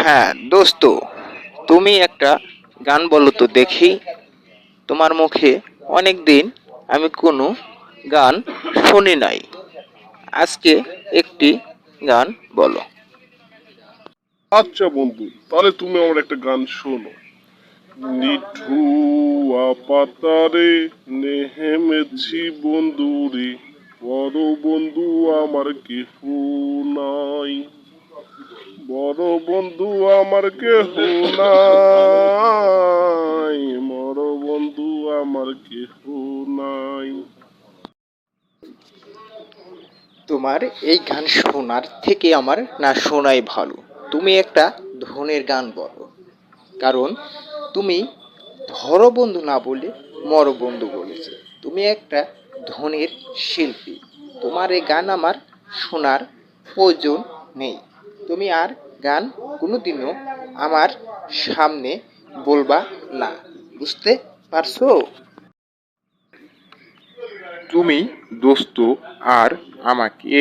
হ্যাঁ দোস্ত, তুমি একটা গান বলো তো দেখি। তোমার মুখে অনেক দিন আমি কোনো গান শুনি নাই। আজকে একটি গান বলো। আচ্ছা বন্ধু, তাহলে তুমি আমার একটা গান শোনো। নিঠুয়া পাতারে নেহেমেছি বন্ধুরে, বড় বন্ধু আমার কেহ নাই, বড় বন্ধু আমার কেহ নাই, বড় বন্ধু আমার কেহ নাই। তোমার এই গান শোনার থেকে আমার না শোনাই ভালো। তুমি একটা ধনের গান বলো, কারণ তুমি ধরো বন্ধু না বলে মর বন্ধু বলেছে। তুমি একটা ধনের শিল্পী। তোমার এই গান আমার শোনার প্রয়োজন নেই। তুমি আর গান কোনোদিনও আমার সামনে বলবা না, বুঝতে পারছো? তুমি দোস্ত আর আমাকে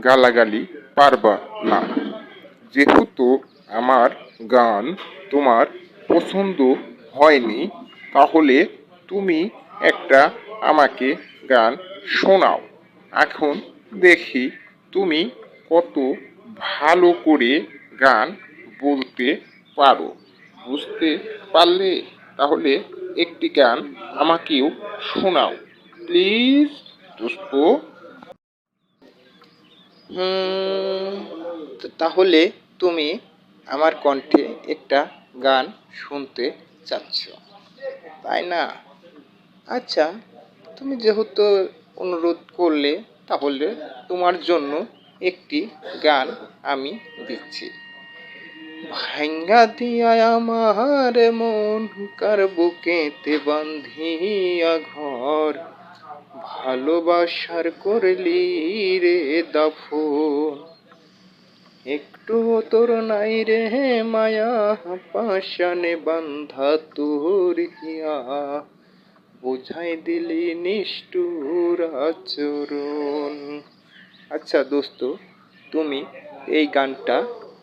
গালাগালি পারবা না। যেহেতু আমার গান তোমার পছন্দ হয়নি, তাহলে তুমি একটা আমাকে গান শোনাও। এখন দেখি তুমি কত ভালো করে গান বলতে পারো। বুঝতে পারলে? তাহলে একটি গান আমাকেও শোনাও প্লিজ দোস্ত। তাহলে তুমি আমার কণ্ঠে একটা গান শুনতে চাচ্ছ, তাই না? আচ্ছা, তুমি যেহেতু অনুরোধ করলে, তাহলে তোমার জন্য একটি গান আমি দিচ্ছি। ভাঙ্গা দিয়া আমার মন কার বুকেতে বান্ধিয়া ঘর, ভালোবাসার করলি রে দাফন, একটু তোর নাই রে মায়া, পাশানে বান্ধা তোর হিয়া, বোঝাই দিলি নিষ্ঠুর আচরণ। আচ্ছা দোস্ত, তুমি এই গানটা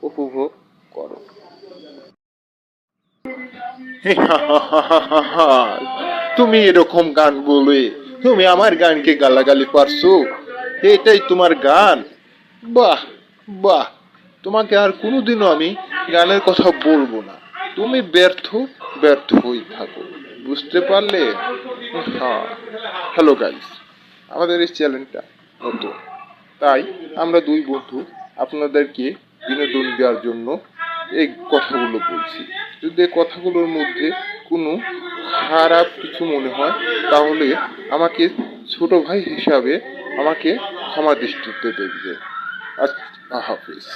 উপভোগ করো। তুমি এরকম গান বলে তুমি আমার গানকে গালাগালি পারছো? এটাই তোমার গান? বাহ বাহ, তোমাকে আর কোনোদিনও আমি গানের কথা বলবো না। তুমি ব্যর্থ, ব্যর্থ হয়ে থাকো। বুঝতে পারলে? হ্যাঁ। হ্যালো গাইস, আমাদের এই চ্যানেলটা নতুন, তাই আমরা দুই বন্ধু আপনাদেরকে বিনোদন দেওয়ার জন্য এই কথাগুলো বলছি। যদি এই কথাগুলোর মধ্যে কোনো খারাপ কিছু মনে হয়, তাহলে আমাকে ছোট ভাই হিসাবে আমাকে ক্ষমা দৃষ্টিতে দেখবে। আচ্ছা, হাফিজ।